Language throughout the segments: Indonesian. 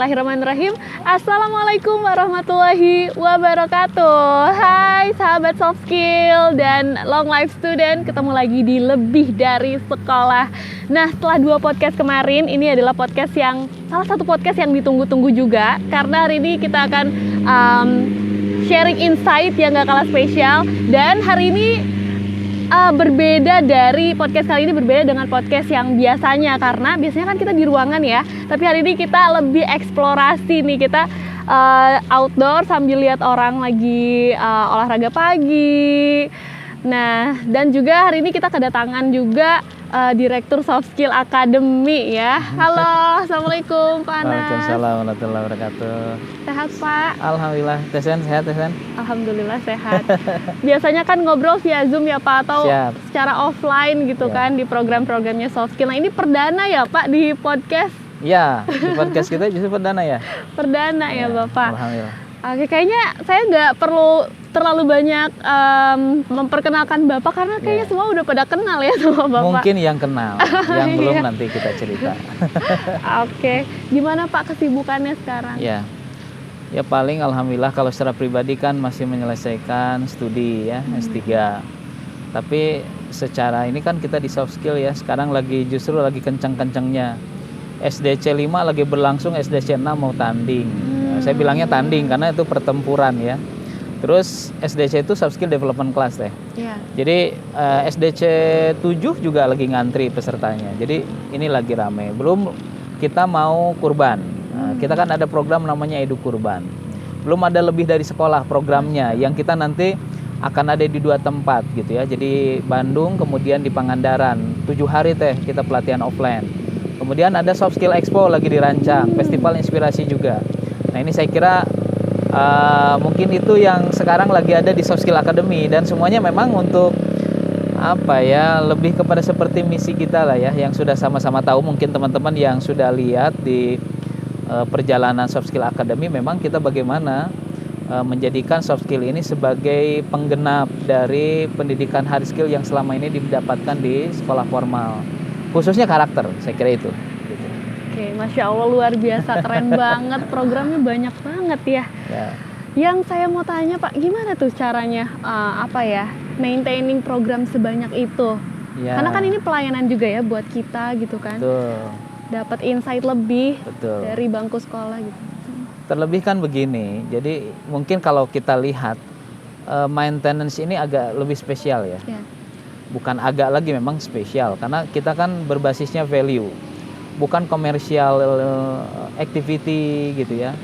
Bismillahirrahmanirrahim. Assalamualaikum warahmatullahi wabarakatuh. Hai sahabat soft skill dan long life student, ketemu lagi di Lebih Dari Sekolah. Nah, setelah 2 podcast kemarin, ini adalah salah satu podcast yang ditunggu-tunggu juga, karena hari ini kita akan sharing insight yang gak kalah spesial. Dan hari ini berbeda dari podcast kali ini, berbeda dengan podcast yang biasanya, karena biasanya kan kita di ruangan ya, tapi hari ini kita lebih eksplorasi nih, kita outdoor sambil lihat orang lagi olahraga pagi. Nah, dan juga hari ini kita kedatangan juga Direktur Soft Skill Academy ya. Halo, Assalamualaikum Pak Anas. Waalaikumsalam warahmatullahi wabarakatuh. Sehat Pak? Alhamdulillah. Tesen sehat Tesen? Alhamdulillah sehat. Biasanya kan ngobrol via Zoom ya Pak, atau Siap. secara offline gitu kan di program-programnya Soft Skill. Nah, ini perdana ya Pak di podcast? Ya, di podcast kita justru perdana ya. Perdana ya Bapak. Alhamdulillah. Oke, kayaknya saya nggak perlu terlalu banyak memperkenalkan Bapak, karena kayaknya semua udah pada kenal ya sama Bapak. Mungkin yang kenal, yang belum Iya. nanti kita cerita. Oke, gimana Pak kesibukannya sekarang? Ya paling alhamdulillah kalau secara pribadi kan masih menyelesaikan studi ya, S3. Tapi secara ini kan kita di soft skill ya, sekarang justru lagi kencang-kencangnya. SDC 5 lagi berlangsung, SDC 6 mau tanding. Saya bilangnya tanding karena itu pertempuran ya. Terus SDC itu soft skill development class deh. Iya. Jadi SDC 7 juga lagi ngantri pesertanya. Jadi ini lagi rame. Belum kita mau kurban. Kita kan ada program namanya Edu Kurban. Belum ada lebih dari sekolah programnya yang kita nanti akan ada di 2 tempat gitu ya. Jadi Bandung, kemudian di Pangandaran. 7 hari teh kita pelatihan offline. Kemudian ada Soft Skill Expo lagi dirancang, festival inspirasi juga. Nah, ini saya kira mungkin itu yang sekarang lagi ada di Soft Skill Academy, dan semuanya memang untuk lebih kepada seperti misi kita lah ya, yang sudah sama-sama tahu. Mungkin teman-teman yang sudah lihat di perjalanan Soft Skill Academy, memang kita bagaimana menjadikan soft skill ini sebagai penggenap dari pendidikan hard skill yang selama ini didapatkan di sekolah formal, khususnya karakter. Saya kira itu. Oke, Masya Allah, luar biasa, keren banget, programnya banyak banget ya. Yang saya mau tanya Pak, gimana tuh caranya maintaining program sebanyak itu? Ya. Karena kan ini pelayanan juga ya buat kita gitu kan. Betul. Dapat insight lebih Betul. dari bangku sekolah gitu. Terlebih kan begini, jadi mungkin kalau kita lihat maintenance ini agak lebih spesial ya. Bukan agak lagi, memang spesial, karena kita kan berbasisnya value, bukan komersial activity gitu ya.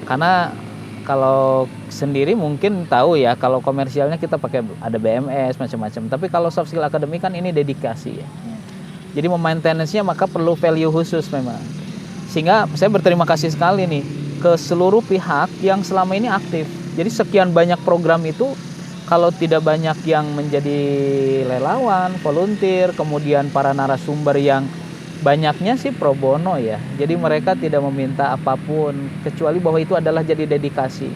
Karena kalau sendiri mungkin tahu ya, kalau komersialnya kita pakai ada BMS macam-macam, tapi kalau soft skill academy kan ini dedikasi ya. Jadi memaintenance-nya maka perlu value khusus memang. Sehingga saya berterima kasih sekali nih ke seluruh pihak yang selama ini aktif. Jadi sekian banyak program itu, kalau tidak banyak yang menjadi relawan, volunteer, kemudian para narasumber yang banyaknya sih pro bono ya. Jadi mereka tidak meminta apapun, kecuali bahwa itu adalah jadi dedikasi.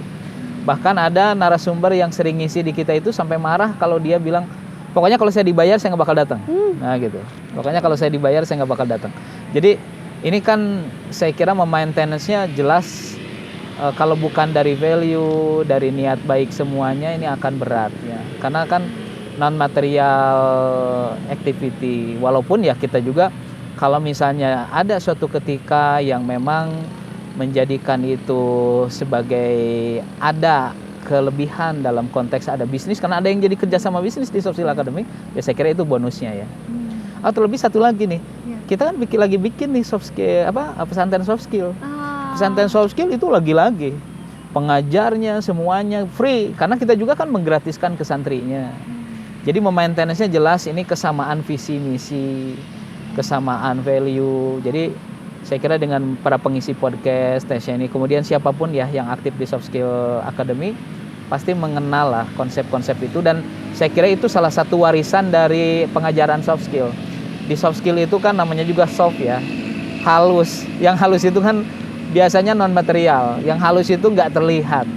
Bahkan ada narasumber yang sering ngisi di kita itu sampai marah kalau dia bilang, pokoknya kalau saya dibayar saya nggak bakal datang. Nah gitu. Pokoknya kalau saya dibayar saya nggak bakal datang. Jadi ini kan saya kira memaintenance-nya jelas, kalau bukan dari value, dari niat baik semuanya, ini akan berat ya. Karena kan non material activity, walaupun ya kita juga kalau misalnya ada suatu ketika yang memang menjadikan itu sebagai ada kelebihan dalam konteks ada bisnis, karena ada yang jadi kerjasama bisnis di Soft Skill Academy, ya saya kira itu bonusnya ya. Terlebih satu lagi nih, kita kan lagi bikin nih soft skill pesantren soft skill. Pesantren soft skill itu lagi-lagi pengajarnya semuanya free, karena kita juga kan menggratiskan ke santrinya. Jadi memaintenance-nya jelas, ini kesamaan visi misi, kesamaan value. Jadi saya kira dengan para pengisi podcast ini, kemudian siapapun ya yang aktif di Soft Skill Academy, pasti mengenal lah konsep-konsep itu, dan saya kira itu salah satu warisan dari pengajaran soft skill. Di soft skill itu kan namanya juga soft ya, halus. Yang halus itu kan biasanya non material, yang halus itu nggak terlihat.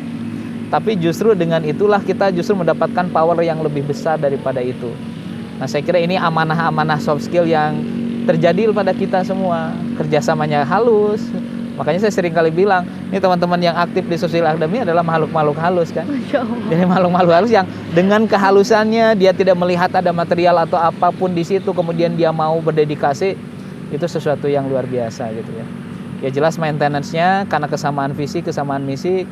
Tapi justru dengan itulah kita justru mendapatkan power yang lebih besar daripada itu. Nah, saya kira ini amanah-amanah soft skill yang terjadi pada kita semua. Kerjasamanya halus, Makanya saya sering kali bilang, ini teman-teman yang aktif di Soft Skill Academy adalah makhluk-makhluk halus kan. Masya Allah. Jadi makhluk-makhluk halus yang dengan kehalusannya dia tidak melihat ada material atau apapun di situ, kemudian dia mau berdedikasi, itu sesuatu yang luar biasa gitu ya. Ya jelas maintenance-nya karena kesamaan visi, kesamaan misi,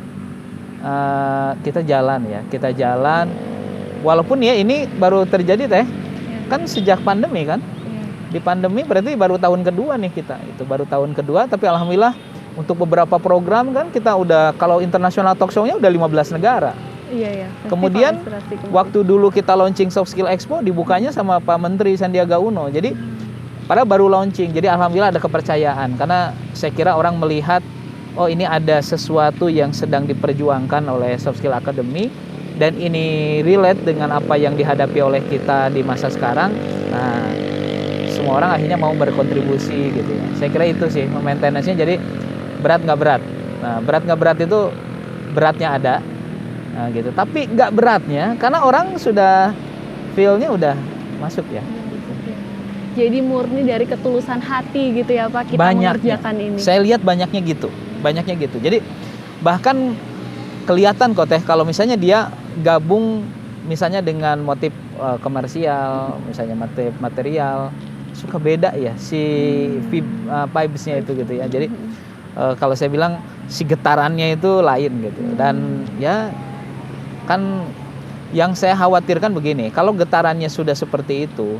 kita jalan. Walaupun ya ini baru terjadi kan sejak pandemi kan. Di pandemi berarti baru tahun kedua nih kita. Itu baru tahun kedua, tapi alhamdulillah untuk beberapa program kan kita udah, kalau international talk show-nya udah 15 negara. Iya. Kemudian waktu dulu kita launching Soft Skill Expo dibukanya sama Pak Menteri Sandiaga Uno. Jadi padahal baru launching. Jadi alhamdulillah ada kepercayaan karena saya kira orang melihat oh ini ada sesuatu yang sedang diperjuangkan oleh Soft Skill Academy dan ini relate dengan apa yang dihadapi oleh kita di masa sekarang. Nah, semua orang akhirnya mau berkontribusi gitu ya. Saya kira itu sih maintenance-nya. Jadi berat nggak berat. Nah, berat nggak berat itu beratnya ada. Nah, gitu. Tapi nggak beratnya karena orang sudah feel-nya udah masuk ya. Jadi murni dari ketulusan hati gitu ya Pak, kita mengerjakan ini. Saya lihat banyaknya gitu. Jadi bahkan kelihatan kok kalau misalnya dia gabung misalnya dengan motif komersial, misalnya motif material, suka beda ya si vibes-nya itu gitu ya. Jadi kalau saya bilang si getarannya itu lain gitu. Dan ya kan yang saya khawatirkan begini, kalau getarannya sudah seperti itu,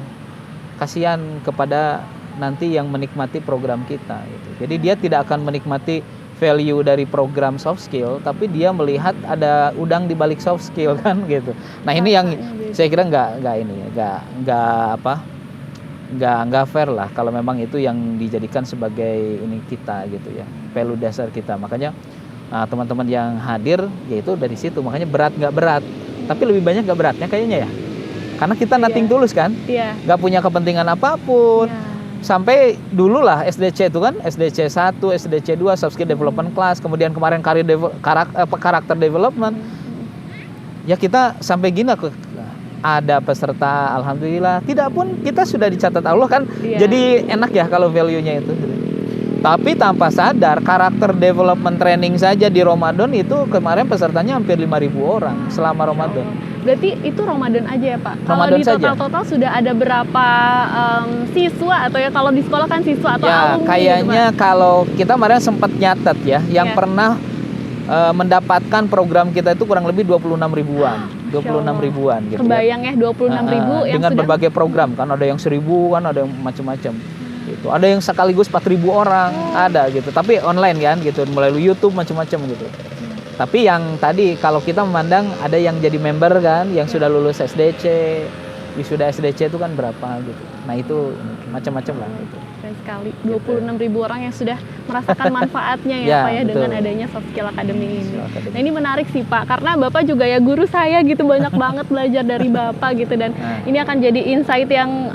kasihan kepada nanti yang menikmati program kita gitu. Jadi dia tidak akan menikmati value dari program soft skill, tapi dia melihat ada udang di balik soft skill kan gitu. Nah, ini yang saya kira nggak fair lah kalau memang itu yang dijadikan sebagai ini kita gitu ya, value dasar kita. Makanya teman-teman yang hadir yaitu dari situ. Makanya berat nggak berat, tapi lebih banyak nggak beratnya kayaknya ya. Karena kita nothing tulus kan, nggak punya kepentingan apapun. Sampai dulu lah SDC itu kan, SDC 1, SDC 2, Soft Skill Development Class, kemudian kemarin karakter development. Ya kita sampai gini ada peserta, alhamdulillah. Tidak pun kita sudah dicatat Allah kan, jadi enak ya kalau value-nya itu. Tapi tanpa sadar, karakter development training saja di Ramadan itu kemarin pesertanya hampir 5.000 orang selama Ramadan. Berarti itu Ramadan aja ya Pak? Kalau Ramadan di total sudah ada berapa siswa atau ya kalau di sekolah kan siswa atau alumni? Ya kayaknya gitu, kalau kita kemarin sempat nyatet ya, yang pernah mendapatkan program kita itu kurang lebih 26 ribuan. 26 ribuan gitu. Kebayang ya 26 ribu yang dengan berbagai program kan, ada yang 1.000 kan, ada yang macam-macam. Gitu. Ada yang sekaligus 4.000 orang, ada gitu. Tapi online kan gitu, melalui YouTube macam-macam gitu. Tapi yang tadi kalau kita memandang ada yang jadi member kan, yang sudah lulus SDC, wisuda SDC itu kan berapa gitu. Nah itu macam-macam lah gitu. Keren sekali, 26.000 orang yang sudah merasakan manfaatnya ya Pak ya betul. Dengan adanya Soft Skill Academy ini. Nah ini menarik sih Pak, karena Bapak juga ya guru saya gitu, banyak banget belajar dari Bapak gitu. Dan ini akan jadi insight yang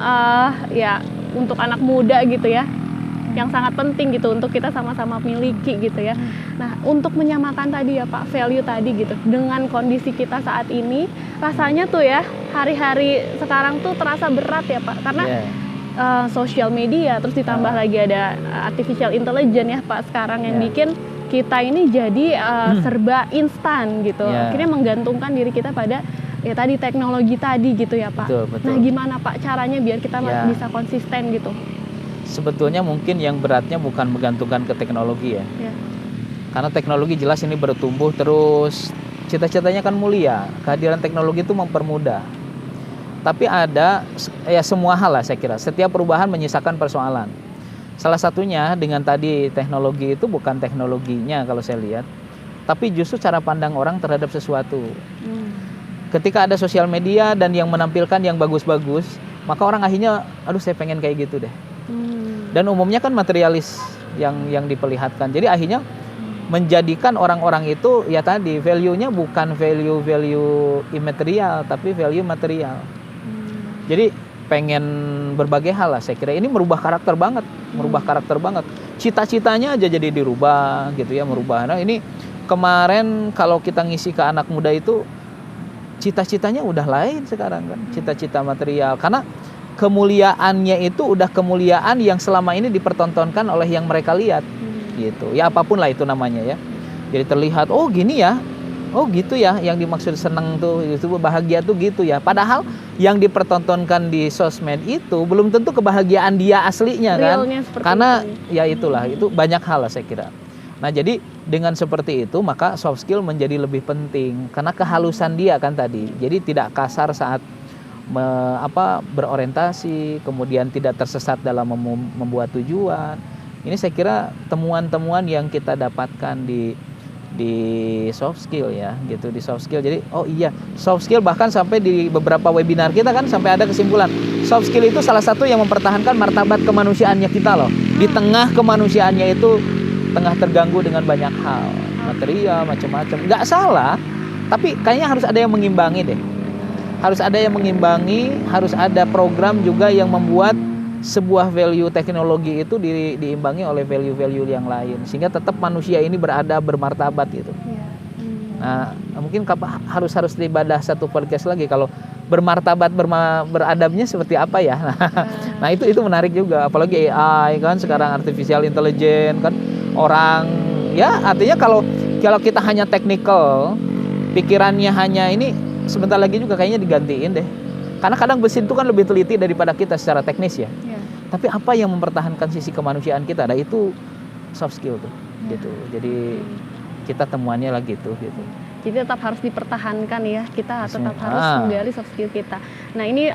ya untuk anak muda gitu ya, yang sangat penting gitu untuk kita sama-sama miliki gitu ya. Nah untuk menyamakan tadi ya Pak, value tadi gitu dengan kondisi kita saat ini, rasanya tuh ya hari-hari sekarang tuh terasa berat ya Pak, karena sosial media, terus ditambah lagi ada artificial intelligence ya Pak sekarang yang bikin kita ini jadi serba instan gitu. Akhirnya menggantungkan diri kita pada ya tadi teknologi tadi gitu ya Pak. Betul. Nah gimana Pak caranya biar kita bisa konsisten gitu? Sebetulnya mungkin yang beratnya bukan menggantungkan ke teknologi ya. Karena teknologi jelas ini bertumbuh terus, cita-citanya kan mulia. Kehadiran teknologi itu mempermudah. Tapi ada ya semua hal lah saya kira. Setiap perubahan menyisakan persoalan. Salah satunya dengan tadi teknologi itu bukan teknologinya kalau saya lihat, tapi justru cara pandang orang terhadap sesuatu. Ketika ada sosial media dan yang menampilkan yang bagus-bagus, maka orang akhirnya, aduh saya pengen kayak gitu deh. Dan umumnya kan materialis yang diperlihatkan. Jadi akhirnya menjadikan orang-orang itu ya tadi value-nya bukan value imaterial tapi value material. Jadi pengen berbagai hal lah saya kira. Ini merubah karakter banget, Cita-citanya aja jadi dirubah gitu ya, merubah. Nah, ini kemarin kalau kita ngisi ke anak muda itu cita-citanya udah lain sekarang kan, cita-cita material. Karena kemuliaannya itu udah kemuliaan yang selama ini dipertontonkan oleh yang mereka lihat gitu. Ya apapun lah itu namanya ya. Jadi terlihat, oh gini ya, oh gitu ya, yang dimaksud seneng tuh, itu bahagia tuh gitu ya. Padahal yang dipertontonkan di sosmed itu belum tentu kebahagiaan dia aslinya kan. Karena itu. Ya itulah, itu banyak hal lah saya kira. Nah jadi dengan seperti itu maka soft skill menjadi lebih penting karena kehalusan dia kan tadi. Jadi tidak kasar saat berorientasi, kemudian tidak tersesat dalam membuat tujuan. Ini saya kira temuan-temuan yang kita dapatkan di soft skill ya, gitu, di soft skill. Jadi oh iya, soft skill bahkan sampai di beberapa webinar kita kan sampai ada kesimpulan soft skill itu salah satu yang mempertahankan martabat kemanusiaannya kita loh. Di tengah kemanusiaannya itu tengah terganggu dengan banyak hal, material macam-macam. Nggak salah, tapi kayaknya harus ada yang mengimbangi deh. Harus ada yang mengimbangi, harus ada program juga yang membuat sebuah value teknologi itu diimbangi oleh value-value yang lain sehingga tetap manusia ini beradab, bermartabat gitu. Nah, mungkin harus dibadah satu podcast lagi kalau bermartabat, beradabnya seperti apa ya. Nah, itu menarik juga, apalagi AI kan sekarang, artificial intelligence kan, orang ya artinya kalau kita hanya technical, pikirannya hanya ini, sebentar lagi juga kayaknya digantiin deh. Karena kadang mesin itu kan lebih teliti daripada kita secara teknis ya. Tapi apa yang mempertahankan sisi kemanusiaan kita? Nah itu soft skill tuh, gitu. Jadi kita temuannya lagi tuh, gitu. Jadi tetap harus dipertahankan ya, kita tetap harus menggali soft skill kita. Nah ini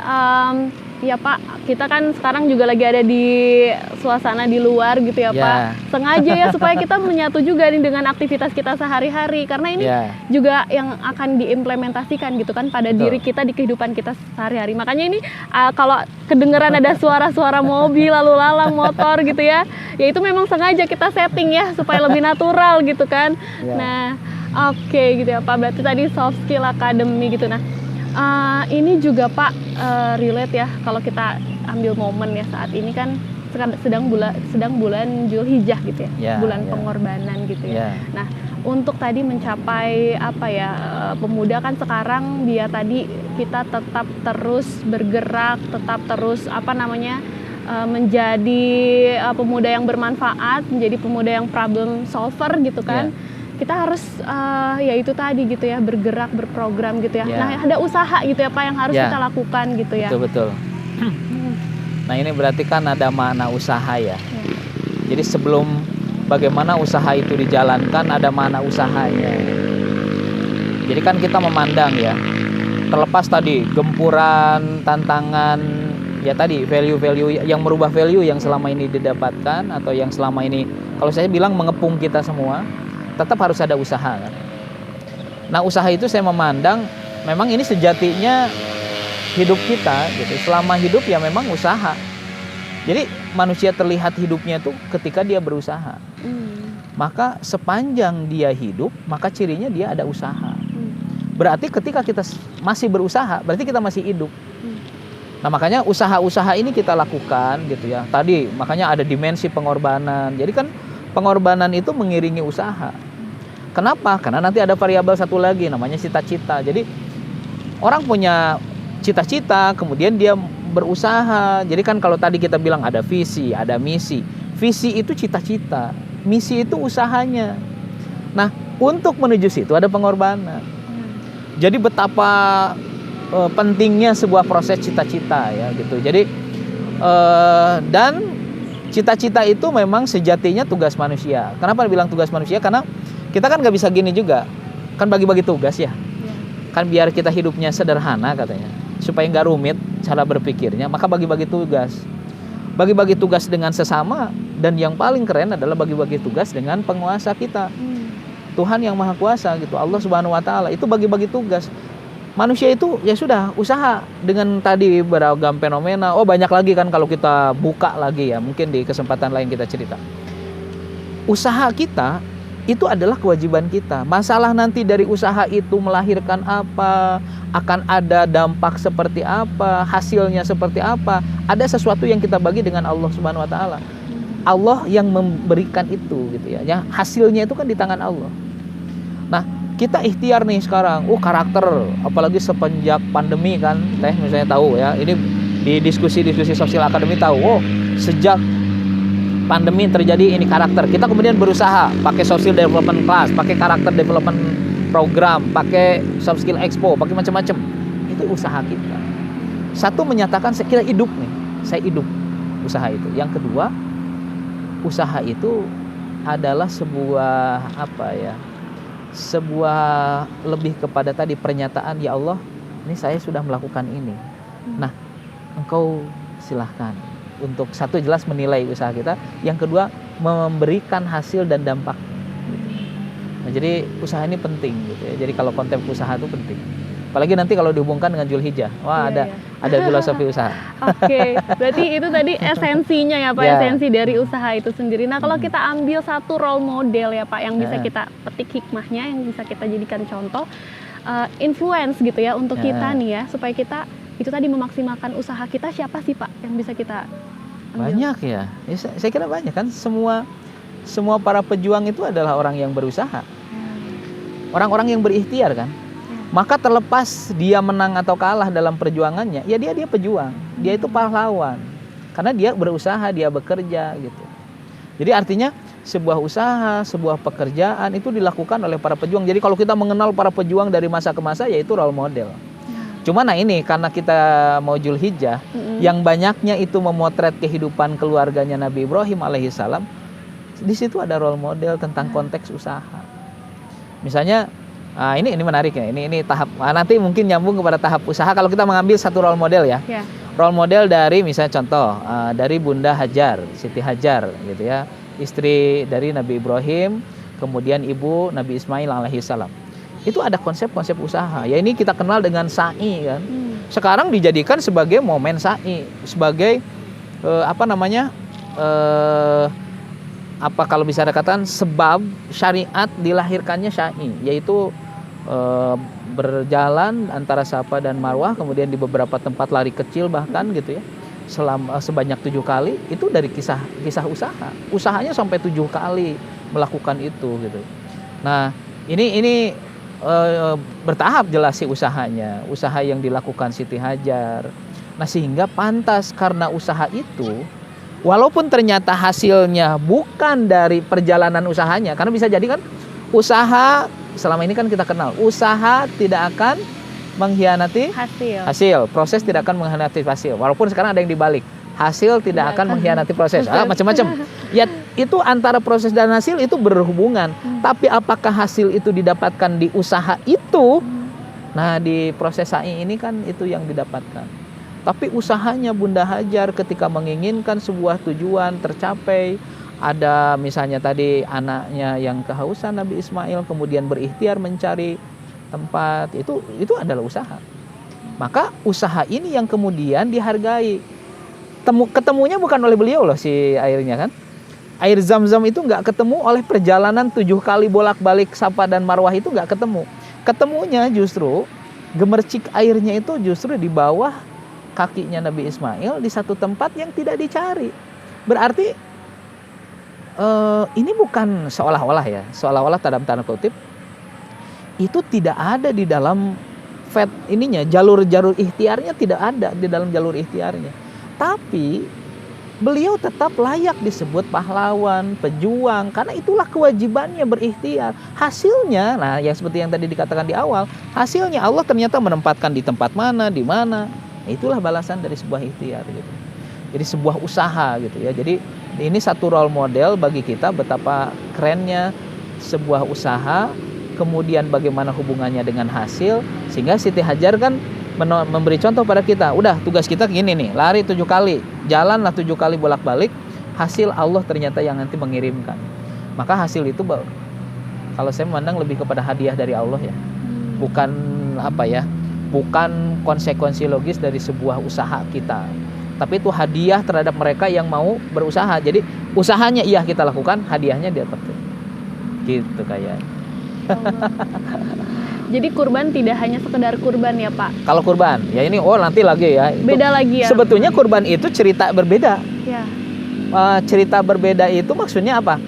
ya Pak, kita kan sekarang juga lagi ada di suasana di luar gitu ya Pak. Sengaja ya supaya kita menyatu juga nih dengan aktivitas kita sehari-hari. Karena ini juga yang akan diimplementasikan gitu kan pada diri kita, di kehidupan kita sehari-hari. Makanya ini kalau kedengeran ada suara-suara mobil, lalu lalang, motor gitu ya, ya itu memang sengaja kita setting ya supaya lebih natural gitu kan. Nah oke gitu ya Pak, berarti tadi soft skill academy gitu. Nah ini juga Pak relate ya kalau kita ambil momen ya saat ini kan sedang bulan Zulhijjah gitu ya, bulan pengorbanan gitu ya. Nah untuk tadi mencapai apa ya, pemuda kan sekarang dia tadi kita tetap terus bergerak, tetap terus apa namanya, menjadi pemuda yang bermanfaat, menjadi pemuda yang problem solver gitu kan. Kita harus ya itu tadi gitu ya, bergerak, berprogram gitu ya. Nah ada usaha gitu ya Pak yang harus kita lakukan gitu ya. Betul. Nah ini berarti kan ada makna usaha ya. Jadi sebelum bagaimana usaha itu dijalankan ada makna usahanya. Jadi kan kita memandang ya, terlepas tadi gempuran, tantangan, ya tadi value-value yang merubah value yang selama ini didapatkan atau yang selama ini kalau saya bilang mengepung kita semua, tetap harus ada usaha kan. Nah usaha itu saya memandang memang ini sejatinya hidup kita gitu. Selama hidup ya memang usaha. Jadi manusia terlihat hidupnya tuh ketika dia berusaha. Maka sepanjang dia hidup maka cirinya dia ada usaha. Berarti ketika kita masih berusaha berarti kita masih hidup. Nah makanya usaha-usaha ini kita lakukan gitu ya. Tadi makanya ada dimensi pengorbanan. Jadi kan pengorbanan itu mengiringi usaha. Kenapa? Karena nanti ada variabel satu lagi namanya cita-cita. Jadi orang punya cita-cita, kemudian dia berusaha. Jadi kan kalau tadi kita bilang ada visi, ada misi. Visi itu cita-cita, misi itu usahanya. Nah, untuk menuju situ ada pengorbanan. Jadi betapa pentingnya sebuah proses cita-cita ya gitu. Jadi dan cita-cita itu memang sejatinya tugas manusia. Kenapa bilang tugas manusia? Karena kita kan nggak bisa gini juga, kan bagi-bagi tugas ya. Kan biar kita hidupnya sederhana katanya, supaya nggak rumit cara berpikirnya, maka bagi-bagi tugas. Bagi-bagi tugas dengan sesama, dan yang paling keren adalah bagi-bagi tugas dengan penguasa kita. Tuhan yang Maha Kuasa gitu, Allah Subhanahu Wa Taala, itu bagi-bagi tugas. Manusia itu ya sudah usaha dengan tadi beragam fenomena. Oh banyak lagi kan kalau kita buka lagi ya, mungkin di kesempatan lain kita cerita. Usaha kita itu adalah kewajiban kita. Masalah nanti dari usaha itu melahirkan apa, akan ada dampak seperti apa, hasilnya seperti apa. Ada sesuatu yang kita bagi dengan Allah Subhanahu Wa Taala. Allah yang memberikan itu gitu ya. Yang hasilnya itu kan di tangan Allah. Nah kita ikhtiar nih sekarang, karakter, apalagi semenjak pandemi kan, misalnya tahu ya, ini di diskusi sosial akademi tahu, sejak pandemi terjadi, ini karakter. Kita kemudian berusaha pakai social development class, pakai karakter development program, pakai soft skill expo, pakai macam-macam. Itu usaha kita. Satu menyatakan kita hidup nih, saya hidup usaha itu. Yang kedua, usaha itu adalah sebuah sebuah lebih kepada tadi pernyataan, ya Allah, ini saya sudah melakukan ini. Nah, engkau silahkan untuk satu jelas menilai usaha kita, yang kedua memberikan hasil dan dampak. Nah, jadi usaha ini penting gitu ya. Jadi kalau konsep usaha itu penting. Apalagi nanti kalau dihubungkan dengan Zulhijjah, wah ada filosofi usaha. Oke, berarti itu tadi esensinya ya Pak, esensi dari usaha itu sendiri. Nah kalau kita ambil satu role model ya Pak, yang bisa kita petik hikmahnya, yang bisa kita jadikan contoh, influence gitu ya untuk kita nih ya, supaya kita itu tadi memaksimalkan usaha kita, siapa sih Pak yang bisa kita ambil? Banyak ya, saya kira banyak kan, semua para pejuang itu adalah orang yang berusaha, orang-orang yang berikhtiar kan. Maka terlepas dia menang atau kalah dalam perjuangannya, ya dia pejuang, dia itu pahlawan, karena dia berusaha, dia bekerja gitu. Jadi artinya sebuah usaha, sebuah pekerjaan itu dilakukan oleh para pejuang. Jadi kalau kita mengenal para pejuang dari masa ke masa, yaitu role model. Cuma nah ini karena kita mau Zulhijjah, yang banyaknya itu memotret kehidupan keluarganya Nabi Ibrahim alaihissalam, di situ ada role model tentang konteks usaha. Misalnya, ini menarik ya. Ini tahap. Nanti mungkin nyambung kepada tahap usaha. Kalau kita mengambil satu role model ya. Role model dari misalnya contoh dari Bunda Hajar, Siti Hajar, gitu ya, istri dari Nabi Ibrahim, kemudian ibu Nabi Ismail alaihissalam. Itu ada konsep-konsep usaha. Ya ini kita kenal dengan sa'i kan. Sekarang dijadikan sebagai momen sa'i, sebagai kalau bisa dikatakan sebab syariat dilahirkannya sa'i, yaitu berjalan antara Safa dan Marwah, kemudian di beberapa tempat lari kecil bahkan gitu ya, sebanyak 7 kali. Itu dari kisah usaha. Usahanya sampai 7 kali melakukan itu gitu. Nah, ini bertahap jelas sih usahanya, usaha yang dilakukan Siti Hajar. Nah, sehingga pantas karena usaha itu, walaupun ternyata hasilnya bukan dari perjalanan usahanya, karena bisa jadi kan usaha selama ini kan kita kenal, usaha tidak akan mengkhianati hasil, proses tidak akan mengkhianati hasil. Walaupun sekarang ada yang dibalik, hasil tidak akan mengkhianati proses, macam-macam. Ya itu antara proses dan hasil itu berhubungan. Tapi apakah hasil itu didapatkan di usaha itu? Nah di proses sa'i ini kan itu yang didapatkan. Tapi usahanya Bunda Hajar ketika menginginkan sebuah tujuan tercapai, ada misalnya tadi anaknya yang kehausan Nabi Ismail, kemudian berikhtiar mencari tempat, itu adalah usaha. Maka usaha ini yang kemudian dihargai. Ketemunya bukan oleh beliau loh si airnya kan. Air Zam-Zam itu nggak ketemu oleh perjalanan 7 kali bolak-balik Safa dan Marwah, itu nggak ketemu. Ketemunya justru gemercik airnya itu justru di bawah kakinya Nabi Ismail di satu tempat yang tidak dicari. Berarti ini bukan seolah-olah dalam tanda kutip itu tidak ada di dalam jalur ikhtiarnya, tidak ada di dalam jalur ikhtiarnya. Tapi beliau tetap layak disebut pahlawan, pejuang, karena itulah kewajibannya berikhtiar. Hasilnya, nah yang seperti yang tadi dikatakan di awal, hasilnya Allah ternyata menempatkan di tempat mana, di mana. Itulah balasan dari sebuah ikhtiar gitu. Jadi sebuah usaha gitu ya. Jadi ini satu role model bagi kita betapa kerennya sebuah usaha, kemudian bagaimana hubungannya dengan hasil, sehingga Siti Hajar kan memberi contoh pada kita. Udah tugas kita gini nih, lari 7 kali, jalanlah 7 kali bolak-balik, hasil Allah ternyata yang nanti mengirimkan. Maka hasil itu kalau saya memandang lebih kepada hadiah dari Allah ya. Bukan bukan konsekuensi logis dari sebuah usaha kita. Tapi itu hadiah terhadap mereka yang mau berusaha. Jadi usahanya iya kita lakukan, hadiahnya dia dapat. Gitu kayak. Jadi kurban tidak hanya sekedar kurban ya Pak? Kalau kurban, ya ini nanti lagi ya. Beda lagi ya? Sebetulnya kurban itu cerita berbeda. Ya. Cerita berbeda itu maksudnya apa?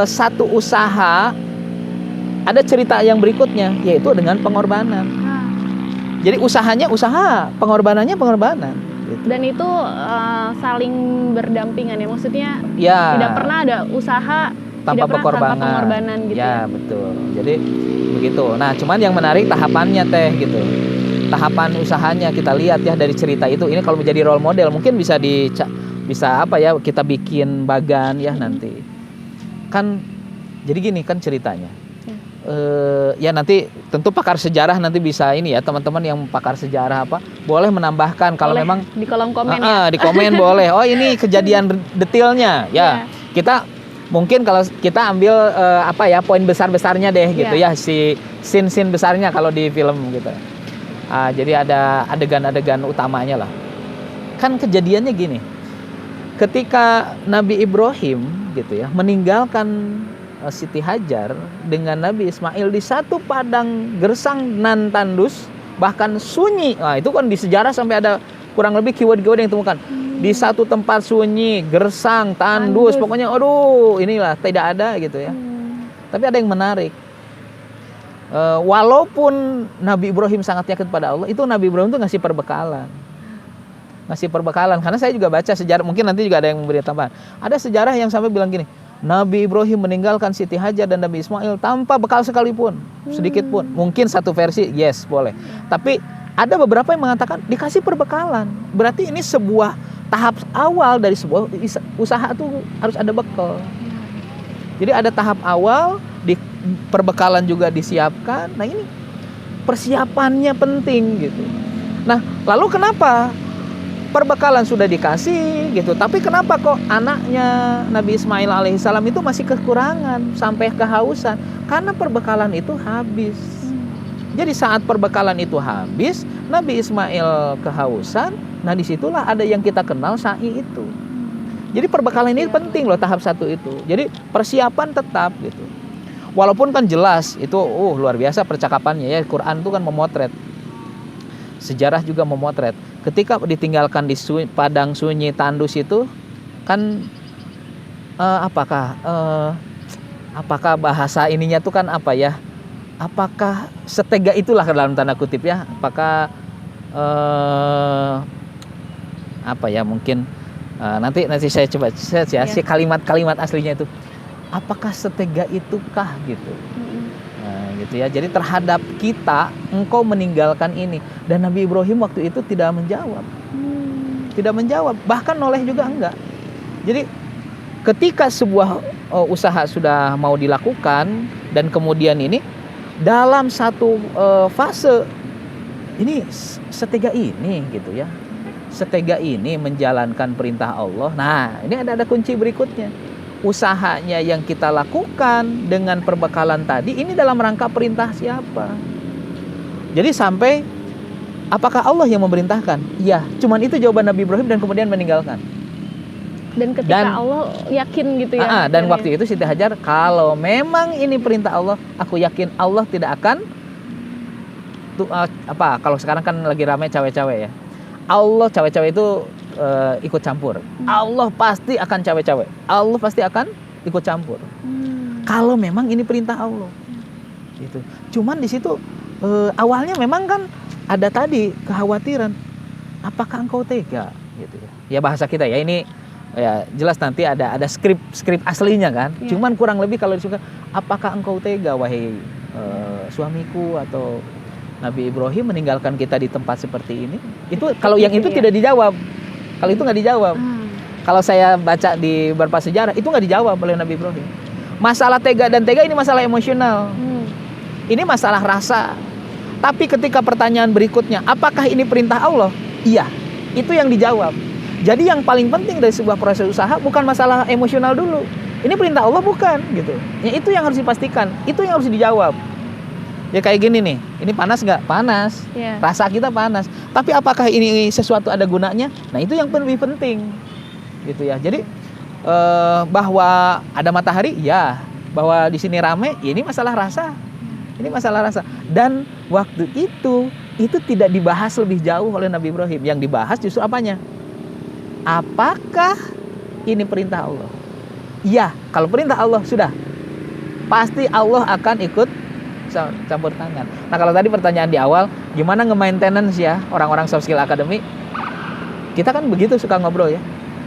Satu usaha ada cerita yang berikutnya, yaitu dengan pengorbanan. Jadi usahanya usaha, pengorbanannya pengorbanan. Gitu. Dan itu saling berdampingan ya, maksudnya Ya. tidak pernah ada usaha Tanpa tidak pernah tanpa pengorbanan. pengorbanan gitu. Ya, betul. Jadi begitu. Nah, cuman yang menarik tahapannya teh gitu. Tahapan usahanya kita lihat ya dari cerita itu. Ini kalau menjadi role model mungkin bisa apa ya, kita bikin bagan ya nanti. Kan jadi gini kan ceritanya. Ya nanti tentu pakar sejarah nanti bisa ini ya, teman-teman yang pakar sejarah apa boleh menambahkan kalau Boleh, memang di kolom komen ya. di komen boleh. Oh, ini kejadian detailnya ya. Kita mungkin kalau kita ambil apa ya poin besar-besarnya deh gitu ya, si scene besarnya kalau di film gitu. Jadi ada adegan-adegan utamanya lah. Kan kejadiannya gini. Ketika Nabi Ibrahim gitu ya meninggalkan Siti Hajar dengan Nabi Ismail di satu padang gersang nan tandus, bahkan sunyi. Nah, itu kan di sejarah sampai ada kurang lebih keyword-keyword yang ditemukan. Di satu tempat sunyi, gersang, tandus, pokoknya aduh, inilah tidak ada gitu ya. Tapi ada yang menarik. Walaupun Nabi Ibrahim sangat yakin pada Allah, itu Nabi Ibrahim itu ngasih perbekalan. Karena saya juga baca sejarah, mungkin nanti juga ada yang memberi tambahan. Ada sejarah yang sampai bilang gini, Nabi Ibrahim meninggalkan Siti Hajar dan Nabi Ismail tanpa bekal sekalipun, sedikit pun. Mungkin satu versi, yes boleh. Tapi ada beberapa yang mengatakan dikasih perbekalan. Berarti ini sebuah tahap awal dari sebuah usaha tuh harus ada bekal. Jadi ada tahap awal, perbekalan juga disiapkan. Nah ini persiapannya penting gitu. Nah lalu kenapa perbekalan sudah dikasih gitu, tapi kenapa kok anaknya Nabi Ismail alaihissalam itu masih kekurangan sampai kehausan? Karena perbekalan itu habis. Jadi saat perbekalan itu habis, Nabi Ismail kehausan. Nah disitulah ada yang kita kenal sa'i itu. Jadi perbekalan ini penting loh, tahap satu itu. Jadi persiapan tetap gitu. Walaupun kan jelas itu luar biasa percakapannya ya, Quran itu kan memotret. Sejarah juga memotret. Ketika ditinggalkan di padang sunyi tandus itu kan apakah bahasa ininya tuh kan apa ya? Apakah setega itulah dalam tanda kutip ya? Apakah apa ya mungkin nanti saya coba search ya si kalimat-kalimat aslinya itu. Apakah setega itukah gitu? Gitu ya. Jadi terhadap kita engkau meninggalkan ini, dan Nabi Ibrahim waktu itu tidak menjawab. Tidak menjawab, bahkan noleh juga enggak. Jadi ketika sebuah usaha sudah mau dilakukan dan kemudian ini dalam satu fase ini setega ini gitu ya. Setega ini menjalankan perintah Allah. Nah, ini ada kunci berikutnya. Usahanya yang kita lakukan dengan perbekalan tadi ini dalam rangka perintah siapa? Jadi sampai apakah Allah yang memerintahkan? Iya, cuman itu jawaban Nabi Ibrahim dan kemudian meninggalkan. Dan ketika Allah yakin gitu ya. Dan waktu itu Siti Hajar, kalau memang ini perintah Allah, aku yakin Allah tidak akan kalau sekarang kan lagi ramai cawe-cawe ya. Allah cawe-cawe itu ikut campur. Allah pasti akan cawe-cawe. Allah pasti akan ikut campur. Kalau memang ini perintah Allah. Gitu. Cuman di situ awalnya memang kan ada tadi kekhawatiran. Apakah engkau tega? Gitu ya. Ya bahasa kita ya ini ya jelas nanti ada skrip aslinya kan. Ya. Cuman kurang lebih kalau disuka, apakah engkau tega wahai suamiku atau Nabi Ibrahim meninggalkan kita di tempat seperti ini? Itu kalau yang itu tidak dijawab. Kalau itu nggak dijawab. Kalau saya baca di beberapa sejarah itu nggak dijawab oleh Nabi Ibrahim. Masalah tega dan tega ini masalah emosional. Ini masalah rasa. Tapi ketika pertanyaan berikutnya, apakah ini perintah Allah? Iya, itu yang dijawab. Jadi yang paling penting dari sebuah proses usaha bukan masalah emosional dulu. Ini perintah Allah bukan gitu. Ya itu yang harus dipastikan. Itu yang harus dijawab. Ya kayak gini nih, ini panas nggak? Panas. Yeah. Rasa kita panas. Tapi apakah ini sesuatu ada gunanya? Nah itu yang lebih penting, gitu ya. Jadi bahwa ada matahari, ya. Bahwa di sini rame, ya ini masalah rasa. Ini masalah rasa. Dan waktu itu tidak dibahas lebih jauh oleh Nabi Ibrahim. Yang dibahas justru apanya? Apakah ini perintah Allah? Ya, kalau perintah Allah sudah pasti Allah akan ikut campur tangan. Nah kalau tadi pertanyaan di awal, gimana nge-maintenance ya orang-orang Soft Skill Academy? Kita kan begitu suka ngobrol ya.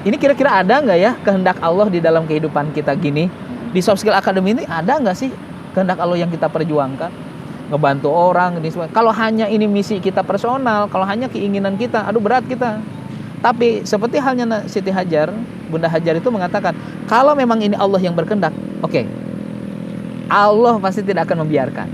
Ini kira-kira ada nggak ya kehendak Allah di dalam kehidupan kita gini? Di Soft Skill Academy ini ada nggak sih kehendak Allah yang kita perjuangkan? Ngebantu orang, ini semua. Kalau hanya ini misi kita personal, kalau hanya keinginan kita, aduh berat kita. Tapi seperti halnya Siti Hajar, Bunda Hajar itu mengatakan, kalau memang ini Allah yang berkehendak, oke, Allah pasti tidak akan membiarkan.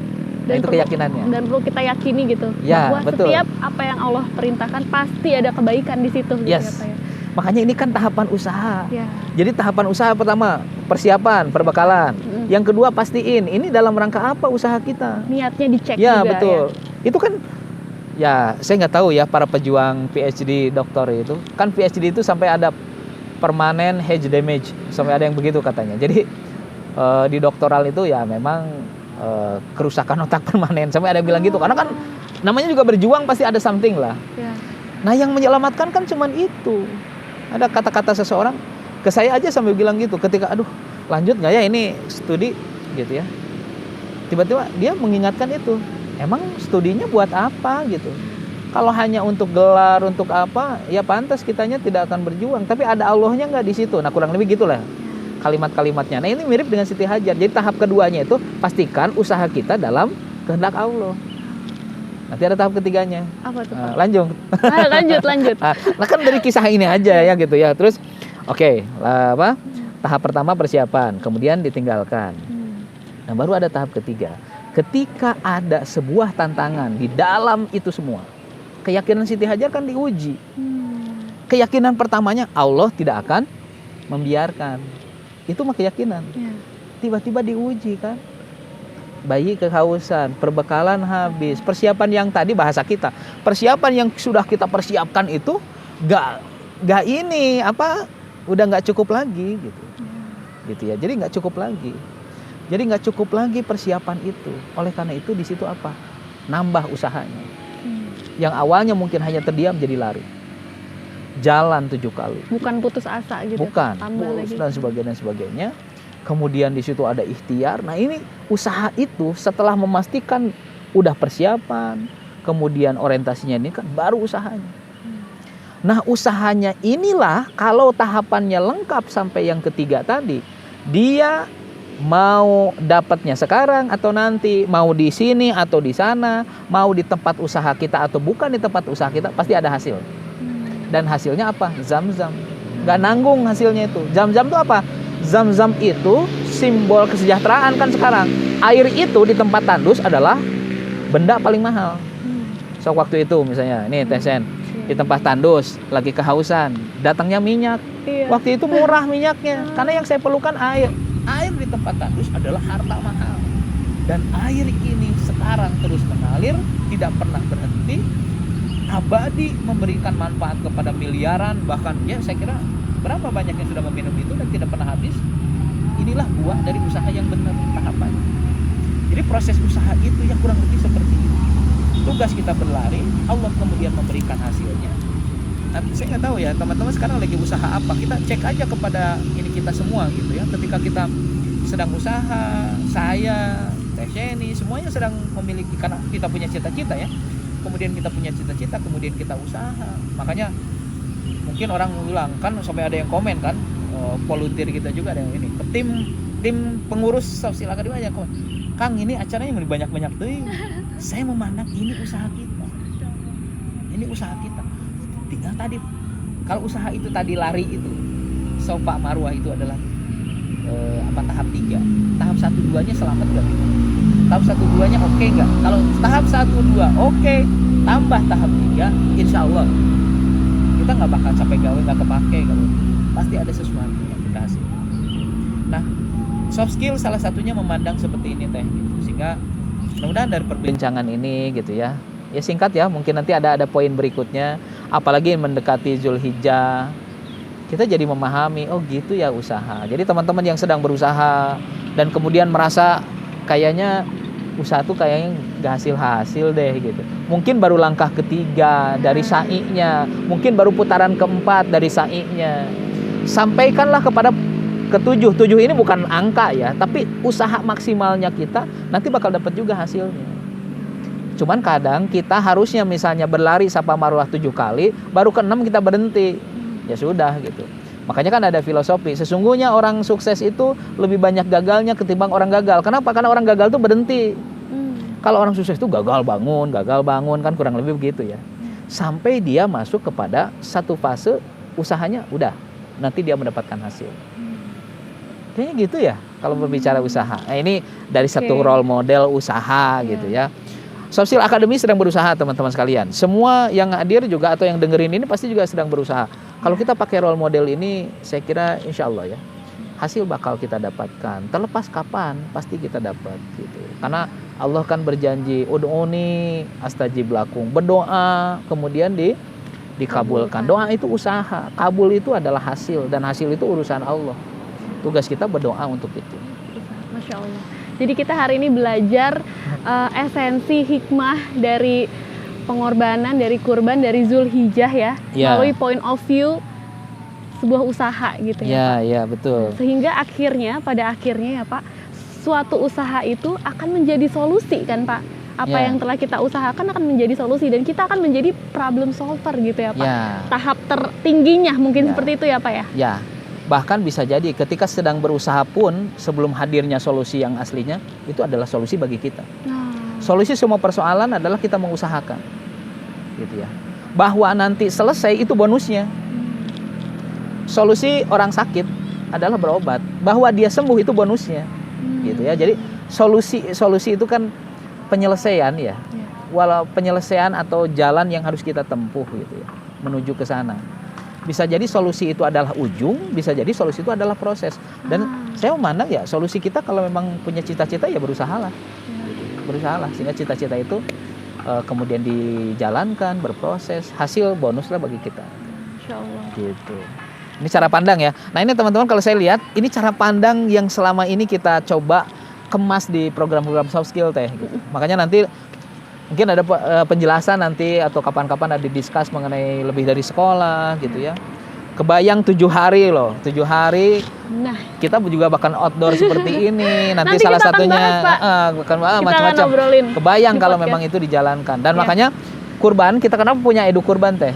Dan itu keyakinannya. Dan perlu kita yakini gitu, ya, bahwa betul. Setiap apa yang Allah perintahkan pasti ada kebaikan di situ. Gitu Yes. ya, Pak, ya. Makanya ini kan tahapan usaha. Ya. Jadi tahapan usaha pertama persiapan, perbekalan. Yang kedua pastiin ini dalam rangka apa usaha kita. Niatnya dicek Ya juga. betul. Ya. Itu kan ya saya nggak tahu ya para pejuang PhD doktor itu. Kan PhD itu sampai ada permanent head damage, sampai ada yang begitu katanya. Jadi di doktoral itu ya memang kerusakan otak permanen, sampai ada yang bilang gitu. Karena kan namanya juga berjuang pasti ada something lah. Ya. Nah yang menyelamatkan kan cuman itu. Ada kata-kata seseorang ke saya aja sambil bilang gitu ketika aduh lanjut nggak ya ini studi gitu ya. Tiba-tiba dia mengingatkan itu. Emang studinya buat apa gitu. Kalau hanya untuk gelar, untuk apa, ya pantas kitanya tidak akan berjuang. Tapi ada Allahnya nggak di situ. Nah kurang lebih gitulah kalimat-kalimatnya. Nah ini mirip dengan Siti Hajar. Jadi tahap keduanya itu pastikan usaha kita dalam kehendak Allah. Nanti ada tahap ketiganya. Apa tuh, Pak? Lanjut. Lanjut. Nah kan dari kisah ini aja ya gitu ya. Terus oke, apa? Tahap pertama persiapan, kemudian ditinggalkan. Nah baru ada tahap ketiga. Ketika ada sebuah tantangan di dalam itu semua, keyakinan Siti Hajar kan diuji. Keyakinan pertamanya Allah tidak akan membiarkan. Itu mah keyakinan. Ya. Tiba-tiba diuji kan. Bayi kehausan, perbekalan habis, persiapan yang tadi bahasa kita, persiapan yang sudah kita persiapkan itu gak ini apa udah nggak cukup lagi gitu ya. Jadi nggak cukup lagi. Jadi nggak cukup lagi persiapan itu. Oleh karena itu di situ apa? Nambah usahanya. Yang awalnya mungkin hanya terdiam jadi lari. Jalan 7 kali. Bukan putus asa gitu. Bukan. Tambah lagi. Dan sebagainya. Kemudian di situ ada ikhtiar. Nah ini usaha itu setelah memastikan udah persiapan, kemudian orientasinya ini kan baru usahanya. Nah usahanya inilah kalau tahapannya lengkap sampai yang ketiga tadi, dia mau dapatnya sekarang atau nanti, mau di sini atau di sana, mau di tempat usaha kita atau bukan di tempat usaha kita, pasti ada hasil. Dan hasilnya apa? Zam-zam. Gak nanggung hasilnya itu. Zam-zam itu apa? Zam-zam itu simbol kesejahteraan kan sekarang. Air itu di tempat tandus adalah benda paling mahal. So waktu itu misalnya, ini Tesen di tempat tandus lagi kehausan, datangnya minyak. Iya. Waktu itu murah minyaknya, karena yang saya perlukan air. Air di tempat tandus adalah harta mahal. Dan air ini sekarang terus mengalir, tidak pernah berhenti, abadi, memberikan manfaat kepada miliaran, bahkan ya saya kira berapa banyak yang sudah meminum itu dan tidak pernah habis. Inilah buah dari usaha yang benar tahapannya. Jadi proses usaha itu yang kurang lebih seperti itu. Tugas kita berlari, Allah kemudian memberikan hasilnya. Nah, saya nggak tahu ya teman-teman sekarang lagi usaha apa. Kita cek aja kepada ini kita semua gitu ya. Ketika kita sedang usaha, saya, Teh Sheni, semuanya sedang memiliki, karena kita punya cita-cita ya. Kemudian kita punya cita-cita, kemudian kita usaha. Makanya mungkin orang bilang kan sampai ada yang komen kan, volunteer kita juga ada yang ini. Tim pengurus Soft Skill Academy aja komen, Kang ini acaranya banyak-banyak tuh. Saya memandang ini usaha kita. Ini usaha kita. Tinggal tadi kalau usaha itu tadi lari itu, Sofa Marwah itu adalah tahap 3. Tahap 1-2-nya selamat gak kita? Tahap 1-2-nya oke nggak? Kalau tahap 1-2 oke, tambah tahap 3, insya Allah kita nggak bakal capek gawe, nggak kepake kalau pasti ada sesuatu yang kita hasilkan. Nah, soft skill salah satunya memandang seperti ini Teh, gitu. Sehingga mudah-mudahan dari perbincangan ini gitu ya singkat ya, mungkin nanti ada poin berikutnya, apalagi mendekati Zulhijjah, kita jadi memahami oh gitu ya usaha. Jadi teman-teman yang sedang berusaha dan kemudian merasa kayaknya usaha tuh kayaknya gak hasil deh gitu, mungkin baru langkah ketiga dari sa'inya, mungkin baru putaran keempat dari sa'inya. Sampaikanlah kepada ke-7 ini bukan angka ya, tapi usaha maksimalnya kita nanti bakal dapat juga hasilnya. Cuman kadang kita harusnya misalnya berlari safa marwah 7 kali, baru ke-6 kita berhenti. Ya sudah gitu. Makanya kan ada filosofi, sesungguhnya orang sukses itu lebih banyak gagalnya ketimbang orang gagal. Kenapa? Karena orang gagal tuh berhenti. Kalau orang sukses itu gagal bangun kan kurang lebih begitu ya. Sampai dia masuk kepada satu fase usahanya udah, nanti dia mendapatkan hasil. Kayaknya gitu ya kalau berbicara usaha. Nah, ini dari satu role model usaha gitu ya. Soft Skill Academy sedang berusaha teman-teman sekalian. Semua yang hadir juga atau yang dengerin ini pasti juga sedang berusaha. Kalau kita pakai role model ini, saya kira insya Allah ya, hasil bakal kita dapatkan. Terlepas kapan, pasti kita dapat gitu. Karena Allah kan berjanji, ud'uni astajib lakum. Berdoa, kemudian dikabulkan. Doa itu usaha, kabul itu adalah hasil, dan hasil itu urusan Allah. Tugas kita berdoa untuk itu. Masya Allah. Jadi kita hari ini belajar esensi hikmah dari pengorbanan, dari kurban, dari Zulhijjah ya, melalui point of view sebuah usaha gitu ya, Pak. Ya, betul. Sehingga pada akhirnya ya Pak, suatu usaha itu akan menjadi solusi kan Pak. Apa yang telah kita usahakan akan menjadi solusi dan kita akan menjadi problem solver gitu ya Pak. Tahap tertingginya mungkin seperti itu ya Pak ya. Ya. Bahkan bisa jadi ketika sedang berusaha pun sebelum hadirnya solusi yang aslinya itu adalah solusi bagi kita. Solusi semua persoalan adalah kita mengusahakan, gitu ya. Bahwa nanti selesai itu bonusnya. Solusi orang sakit adalah berobat. Bahwa dia sembuh itu bonusnya, gitu ya. Jadi solusi itu kan penyelesaian ya. Walau penyelesaian atau jalan yang harus kita tempuh gitu ya, menuju ke sana. Bisa jadi solusi itu adalah ujung, bisa jadi solusi itu adalah proses. Dan saya memandang ya solusi kita kalau memang punya cita-cita ya berusahalah. Berusahalah sehingga cita-cita itu kemudian dijalankan, berproses, hasil bonus lah bagi kita. Insya Allah. Gitu. Ini cara pandang ya. Nah ini teman-teman kalau saya lihat ini cara pandang yang selama ini kita coba kemas di program-program soft skill teh. Gitu. Makanya nanti mungkin ada penjelasan nanti atau kapan-kapan ada diskus mengenai lebih dari sekolah gitu ya. Kebayang 7 hari loh, 7 hari. Nah, kita juga bahkan outdoor seperti ini. Nanti salah satunya macam-macam. Kebayang kalau memang itu dijalankan. Dan makanya kurban, kita kenapa punya edu kurban teh?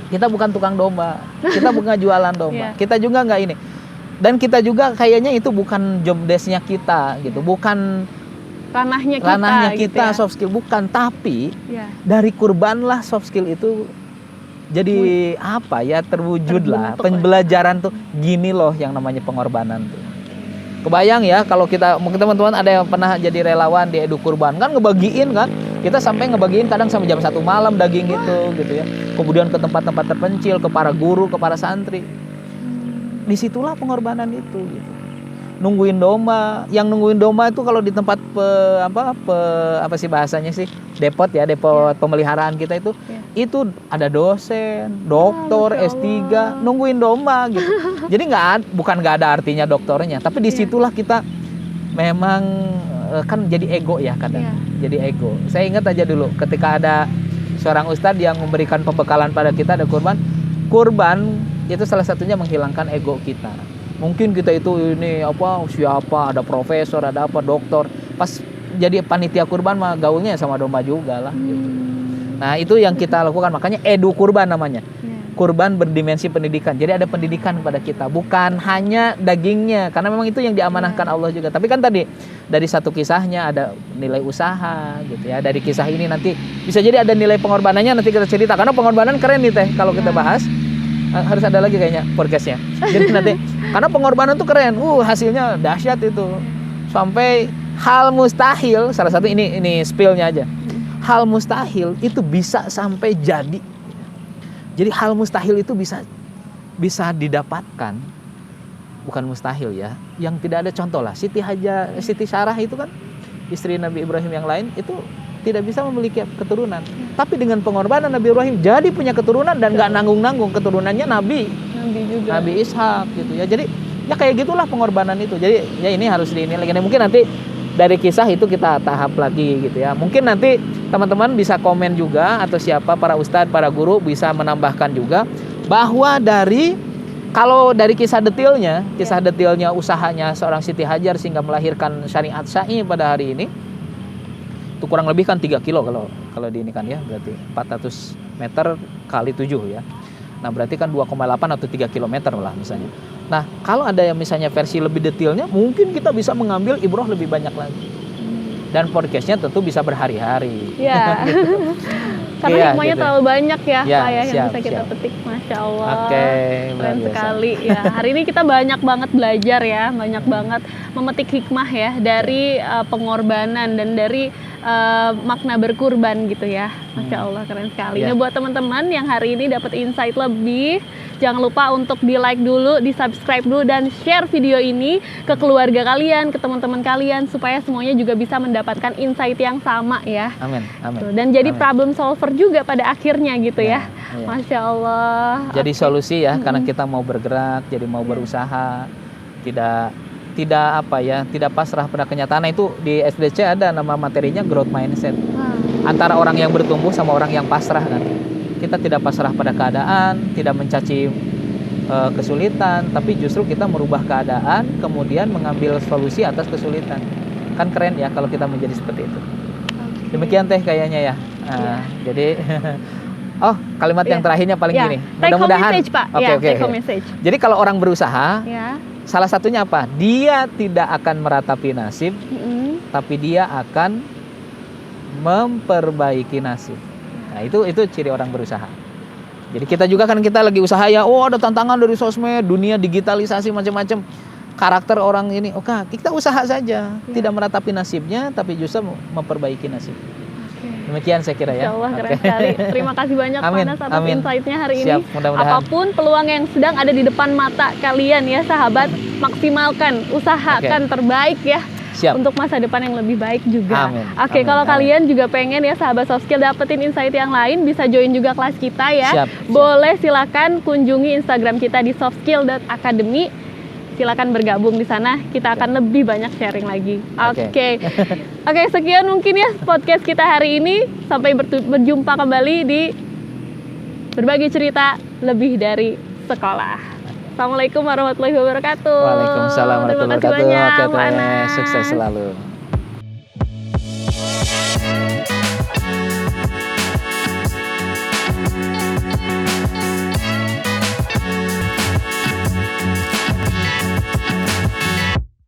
Kita bukan tukang domba, kita bukan jualan domba. Kita juga nggak ini. Dan kita juga kayaknya itu bukan job desk-nya kita gitu, bukan ranahnya kita gitu ya. Soft skill bukan, tapi dari kurbanlah soft skill itu jadi apa ya, terwujud lah pembelajaran tuh gini loh yang namanya pengorbanan tuh. Kebayang ya kalau kita mungkin teman-teman ada yang pernah jadi relawan di edu kurban kan, ngebagiin kan, kita sampai ngebagiin kadang sampai jam 1 malam daging gitu ya, kemudian ke tempat-tempat terpencil, ke para guru, ke para santri. Disitulah pengorbanan itu gitu. Nungguin domba, yang nungguin domba itu kalau di tempat apa sih bahasanya sih, depot pemeliharaan kita itu ada dosen, doktor, S3 nungguin domba gitu. Jadi bukan nggak ada artinya doktornya, tapi disitulah kita memang kan jadi ego ya kadang, jadi ego. Saya ingat aja dulu ketika ada seorang ustadz yang memberikan pembekalan pada kita ada kurban itu salah satunya menghilangkan ego kita. Mungkin kita itu ini siapa, ada profesor, ada dokter. Pas jadi panitia kurban mah gaulnya sama domba juga lah gitu. Nah, itu yang kita lakukan, makanya edu kurban namanya. Kurban berdimensi pendidikan. Jadi ada pendidikan pada kita, bukan hanya dagingnya, karena memang itu yang diamanahkan Allah juga. Tapi kan tadi dari satu kisahnya ada nilai usaha gitu ya. Dari kisah ini nanti bisa jadi ada nilai pengorbanannya, nanti kita cerita. Karena pengorbanan keren nih teh kalau kita bahas. Harus ada lagi kayaknya podcastnya. Jadi nanti karena pengorbanan tuh keren, hasilnya dahsyat itu. Sampai hal mustahil, salah satu ini spill-nya aja. Hal mustahil itu bisa sampai jadi. Jadi hal mustahil itu bisa didapatkan. Bukan mustahil ya, yang tidak ada contoh lah. Siti Sarah itu kan istri Nabi Ibrahim yang lain itu tidak bisa memiliki keturunan. Tapi dengan pengorbanan Nabi Ibrahim jadi punya keturunan dan gak nanggung-nanggung, keturunannya Nabi juga. Nabi Ishak gitu ya. Jadi ya kayak gitulah pengorbanan itu. Jadi ya ini harus dinilai. Mungkin nanti dari kisah itu kita tahap lagi gitu ya. Mungkin nanti teman-teman bisa komen juga, atau siapa para ustadz, para guru bisa menambahkan juga bahwa kalau dari kisah detailnya usahanya seorang Siti Hajar sehingga melahirkan syariat syai pada hari ini, Itu kurang lebih kan 3 kilo kalau di ini kan ya, berarti 400 meter kali 7 ya. Nah berarti kan 2,8 atau 3 kilometer lah misalnya. Nah kalau ada yang misalnya versi lebih detailnya, mungkin kita bisa mengambil ibroh lebih banyak lagi. Dan podcastnya tentu bisa berhari-hari. Ya. Karena Iya, hikmahnya gitu. terlalu banyak ya, Ya, Pak ya, yang siap, bisa kita siap. petik. Masya Allah. Oke, luar Keren biasa. sekali ya. Hari ini kita banyak banget belajar ya, banyak banget memetik hikmah ya dari pengorbanan dan dari makna berkurban gitu ya. Masya Allah, keren sekali. Ya. Nah buat teman-teman yang hari ini dapat insight lebih, jangan lupa untuk di like dulu, di subscribe dulu, dan share video ini ke keluarga kalian, ke teman-teman kalian, supaya semuanya juga bisa mendapatkan insight yang sama ya. Amin, amin. Tuh, dan jadi Amin. problem solver juga pada akhirnya gitu ya. Iya. Masya Allah. Jadi Oke. solusi ya, karena kita mau bergerak, jadi mau berusaha, tidak apa ya, tidak pasrah pada kenyataan. Nah, itu di SDC ada nama materinya growth mindset. Antara orang yang bertumbuh sama orang yang pasrah kan. Kita tidak pasrah pada keadaan, tidak mencaci kesulitan, tapi justru kita merubah keadaan, kemudian mengambil solusi atas kesulitan. Kan keren ya kalau kita menjadi seperti itu. Demikian Teh kayaknya ya. Nah, jadi oh, kalimat yang terakhirnya paling Ya, gini. take home Mudah-mudahan. message, Pak. Oke, Ya, oke, take oke. home message. Jadi kalau orang berusaha, Ya. salah satunya apa? Dia tidak akan meratapi nasib, tapi dia akan memperbaiki nasib. Nah, itu ciri orang berusaha. Jadi kita juga kan kita lagi usaha ya, oh ada tantangan dari sosmed, dunia digitalisasi macam-macam. Karakter orang ini, oke, kita usaha saja, tidak meratapi nasibnya, tapi justru memperbaiki nasib. Demikian saya kira ya. Insya Allah keren Oke. sekali. Terima kasih banyak Amin, Pak Anas atas amin. insight-nya hari Siap, ini. mudah-mudahan. Apapun peluang yang sedang ada di depan mata kalian ya sahabat, maksimalkan, usahakan terbaik ya. Siap. Untuk masa depan yang lebih baik juga. Amin, Oke, amin, kalau amin. kalian juga pengen ya sahabat soft skill dapetin insight yang lain, bisa join juga kelas kita ya. Siap, siap. Boleh silakan kunjungi Instagram kita di softskill.academy. Silakan bergabung di sana, kita akan lebih banyak sharing lagi. Oke. Oke, sekian mungkin ya podcast kita hari ini. Sampai berjumpa kembali di berbagi cerita lebih dari sekolah. Assalamualaikum warahmatullahi wabarakatuh. Waalaikumsalam Terima warahmatullahi kasih wabarakatuh. banyak, Oke, Pak Teh. Anas. Sukses selalu.